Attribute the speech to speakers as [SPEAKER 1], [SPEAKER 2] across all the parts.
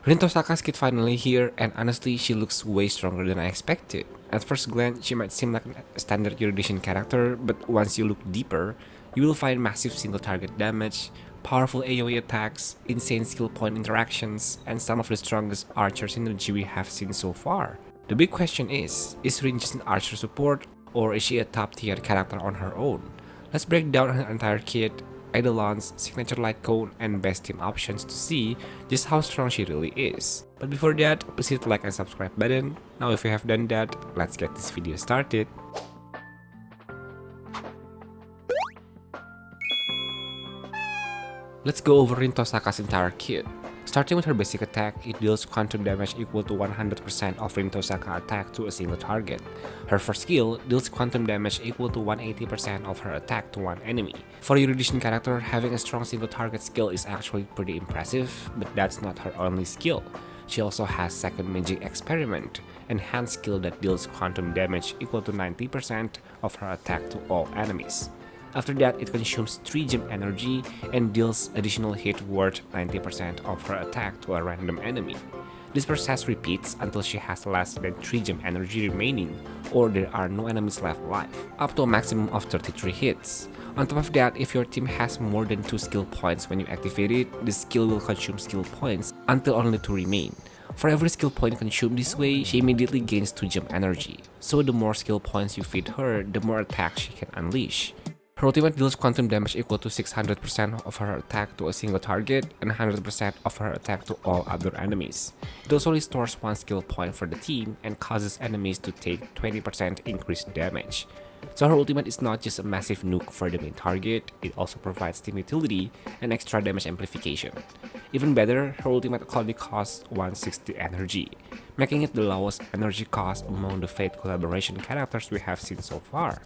[SPEAKER 1] RIN TOHSAKA's kit finally here, and honestly, she looks way stronger than I expected. At first glance, she might seem like a standard Erudition character, but once you look deeper, you will find massive single target damage, powerful AoE attacks, insane skill point interactions, and some of the strongest archer synergy we have seen so far. The big question is RIN just an archer support, or is she a top tier character on her own? Let's break down her entire kit, eidolons, signature light cone, and best team options to see just how strong she really is. But before that, please hit the like and subscribe button. Now if you have done that, let's get this video started. Let's go over RIN TOHSAKA's entire kit. Starting with her basic attack, it deals quantum damage equal to 100% of RIN TOHSAKA attack to a single target. Her first skill deals quantum damage equal to 180% of her attack to one enemy. For a Erudition character, having a strong single target skill is actually pretty impressive, but that's not her only skill. She also has second magic experiment, enhanced skill that deals quantum damage equal to 90% of her attack to all enemies. After that, it consumes 3 gem energy and deals additional hit worth 90% of her attack to a random enemy. This process repeats until she has less than 3 gem energy remaining, or there are no enemies left alive, up to a maximum of 33 hits. On top of that, if your team has more than 2 skill points when you activate it, the skill will consume skill points until only 2 remain. For every skill point consumed this way, she immediately gains 2 gem energy, so the more skill points you feed her, the more attacks she can unleash. Her ultimate deals quantum damage equal to 600% of her attack to a single target and 100% of her attack to all other enemies. It also restores 1 skill point for the team and causes enemies to take 20% increased damage. So her ultimate is not just a massive nuke for the main target, it also provides team utility and extra damage amplification. Even better, her ultimate only costs 160 energy, making it the lowest energy cost among the Fate collaboration characters we have seen so far.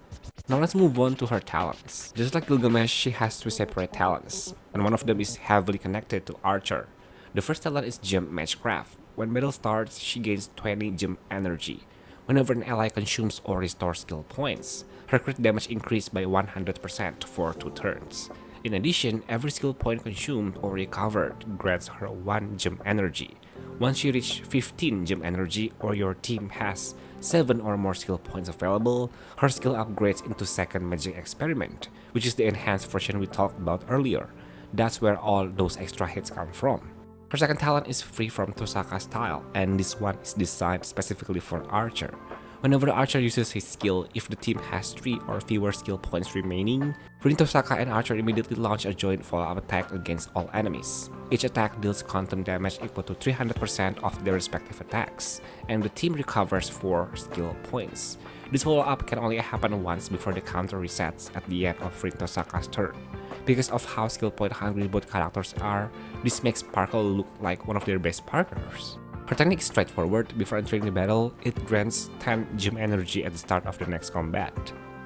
[SPEAKER 1] Now let's move on to her talents. Just like Gilgamesh, she has 3 separate talents, and one of them is heavily connected to Archer. The first talent is Gem Matchcraft. When battle starts, she gains 20 gem energy whenever an ally consumes or restores skill points. Her crit damage increased by 100% for 2 turns. In addition, every skill point consumed or recovered grants her 1 gem energy. Once you reach 15 gem energy or your team has 7 or more skill points available, her skill upgrades into second magic experiment, which is the enhanced version we talked about earlier. That's where all those extra hits come from. Her second talent is free from TOHSAKA style, and this one is designed specifically for Archer. Whenever the Archer uses his skill, if the team has 3 or fewer skill points remaining, RIN TOHSAKA and Archer immediately launch a joint follow-up attack against all enemies. Each attack deals quantum damage equal to 300% of their respective attacks, and the team recovers 4 skill points. This follow-up can only happen once before the counter resets at the end of RIN TOHSAKA's turn. Because of how skill point hungry both characters are, this makes Sparkle look like one of their best partners. Her technique is straightforward. Before entering the battle, it grants 10 gem energy at the start of the next combat.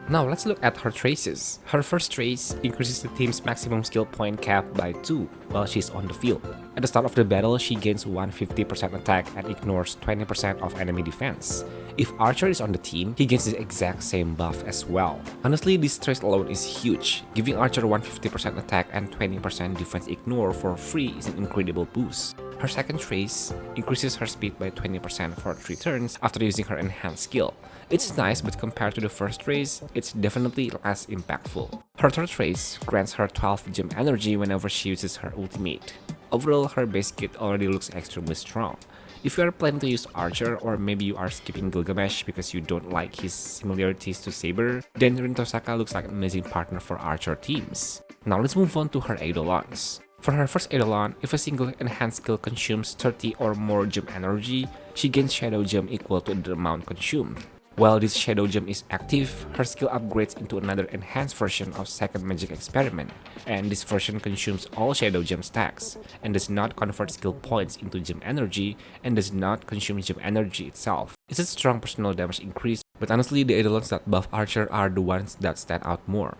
[SPEAKER 1] Now let's look at her traces. Her first trace increases the team's maximum skill point cap by 2 while she's on the field. At the start of the battle, she gains 150% attack and ignores 20% of enemy defense. If Archer is on the team, he gains the exact same buff as well. Honestly, this trace alone is huge. Giving Archer 150% attack and 20% defense ignore for free is an incredible boost. Her second trace increases her speed by 20% for 3 turns after using her enhanced skill. It's nice, but compared to the first trace, it's definitely less impactful. Her third trace grants her 12 gem energy whenever she uses her ultimate. Overall, her base kit already looks extremely strong. If you are planning to use Archer, or maybe you are skipping Gilgamesh because you don't like his similarities to Saber, then RIN TOHSAKA looks like an amazing partner for Archer teams. Now let's move on to her eidolons. For her first eidolon, if a single enhanced skill consumes 30 or more gem energy, she gains Shadow Gem equal to the amount consumed. While this Shadow Gem is active, her skill upgrades into another enhanced version of Second Magic Experiment, and this version consumes all Shadow Gem stacks, and does not convert skill points into gem energy, and does not consume gem energy itself. It's a strong personal damage increase, but honestly the eidolons that buff Archer are the ones that stand out more.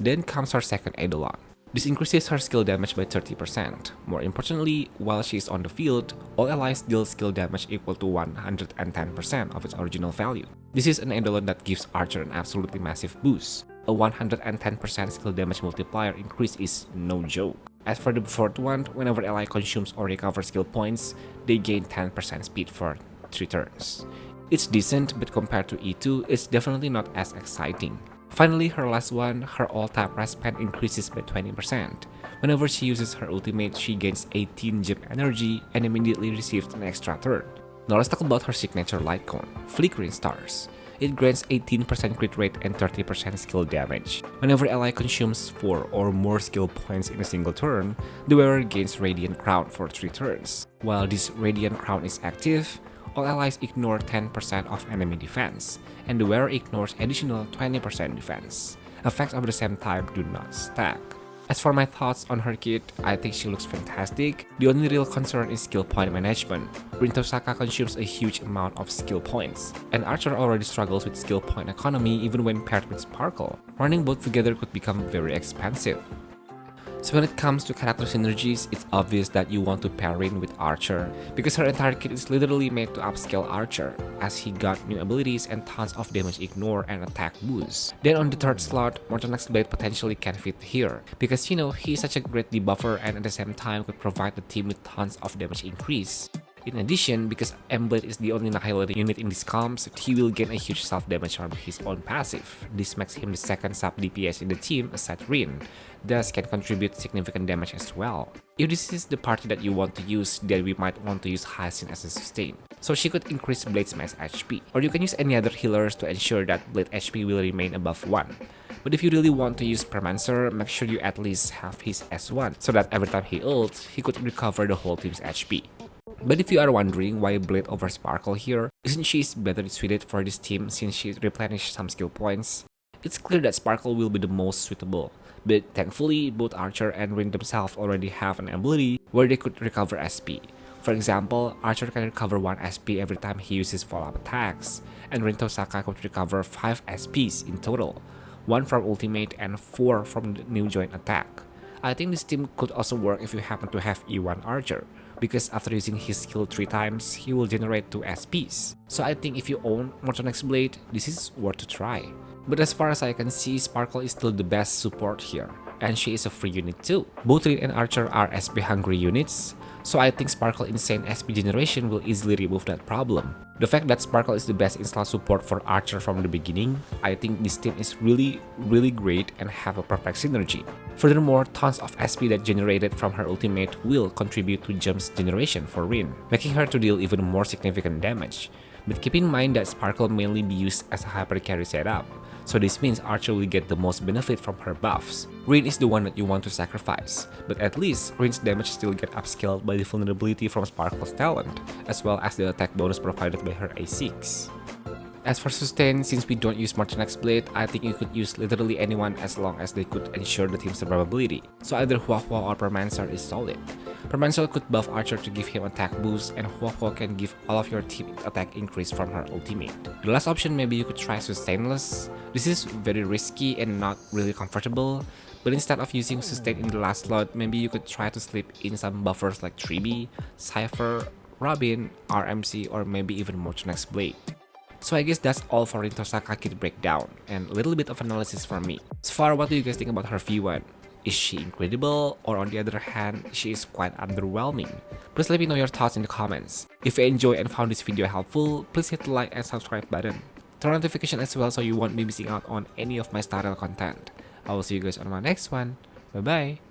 [SPEAKER 1] Then comes her second eidolon. This increases her skill damage by 30%. More importantly, while she is on the field, all allies deal skill damage equal to 110% of its original value. This is an eidolon that gives Archer an absolutely massive boost. A 110% skill damage multiplier increase is no joke. As for the fourth one, whenever ally consumes or recovers skill points, they gain 10% speed for 3 turns. It's decent, but compared to E2, it's definitely not as exciting. Finally, her last one, her all-tap respan increases by 20%. Whenever she uses her ultimate, she gains 18 gem energy and immediately receives an extra turn. Now let's talk about her signature light cone, Flickering Stars. It grants 18% crit rate and 30% skill damage. Whenever ally consumes 4 or more skill points in a single turn, the wearer gains Radiant Crown for 3 turns. While this Radiant Crown is active, all allies ignore 10% of enemy defense, and the wearer ignores additional 20% defense. Effects of the same type do not stack. As for my thoughts on her kit, I think she looks fantastic. The only real concern is skill point management. RIN TOHSAKA consumes a huge amount of skill points, and Archer already struggles with skill point economy even when paired with Sparkle. Running both together could become very expensive. So when it comes to character synergies, it's obvious that you want to pair Rin with Archer, because her entire kit is literally made to upscale Archer, as he got new abilities and tons of damage ignore and attack boost. Then on the third slot, Mortal Axe Blade potentially can fit here, because you know, he's such a great debuffer and at the same time could provide the team with tons of damage increase. In addition, because M-Blade is the only annihilating unit in these comps, he will gain a huge self-damage from his own passive. This makes him the second sub-DPS in the team aside Rin, thus can contribute significant damage as well. If this is the party that you want to use, then we might want to use Hyacinth as a sustain, so she could increase Blade's max HP. Or you can use any other healers to ensure that Blade HP will remain above 1. But if you really want to use Permancer, make sure you at least have his S1, so that every time he ults, he could recover the whole team's HP. But if you are wondering why Blade over Sparkle here, isn't she better suited for this team since she replenished some skill points? It's clear that Sparkle will be the most suitable, but thankfully both Archer and Rin themselves already have an ability where they could recover SP. For example, Archer can recover 1 SP every time he uses follow-up attacks, and RIN TOHSAKA could recover 5 SPs in total, 1 from ultimate and 4 from the new joint attack. I think this team could also work if you happen to have E1 Archer, because after using his skill 3 times, he will generate 2 SPs. So I think if you own Mortal Axe Blade, this is worth to try. But as far as I can see, Sparkle is still the best support here, and she is a free unit too. Both Rin and Archer are SP hungry units, so I think Sparkle insane SP generation will easily remove that problem. The fact that Sparkle is the best install support for Archer from the beginning, I think this team is really great and have a perfect synergy. Furthermore, tons of SP that generated from her ultimate will contribute to gems generation for Rin, making her to deal even more significant damage. But keep in mind that Sparkle mainly be used as a hyper carry setup, so this means Archer will get the most benefit from her buffs. Rin is the one that you want to sacrifice, but at least Rin's damage still get upscaled by the vulnerability from Sparkle's talent, as well as the attack bonus provided by her A6. As for sustain, since we don't use Mortal Axe Blade, I think you could use literally anyone as long as they could ensure the team's survivability, so either Huahua or Permancer is solid. Permancer could buff Archer to give him attack boost, and Huahua can give all of your team attack increase from her ultimate. The last option, maybe you could try Sustainless. This is very risky and not really comfortable, but instead of using Sustain in the last slot, maybe you could try to slip in some buffers like Tribi, Cypher, Robin, RMC, or maybe even Mortal Axe Blade. So I guess that's all for RIN TOHSAKA kit breakdown, and a little bit of analysis from me. So far, what do you guys think about her V1? Is she incredible, or on the other hand, she is quite underwhelming? Please let me know your thoughts in the comments. If you enjoyed and found this video helpful, please hit the like and subscribe button. Turn on notification as well so you won't be missing out on any of my Star Rail content. I will see you guys on my next one. Bye bye!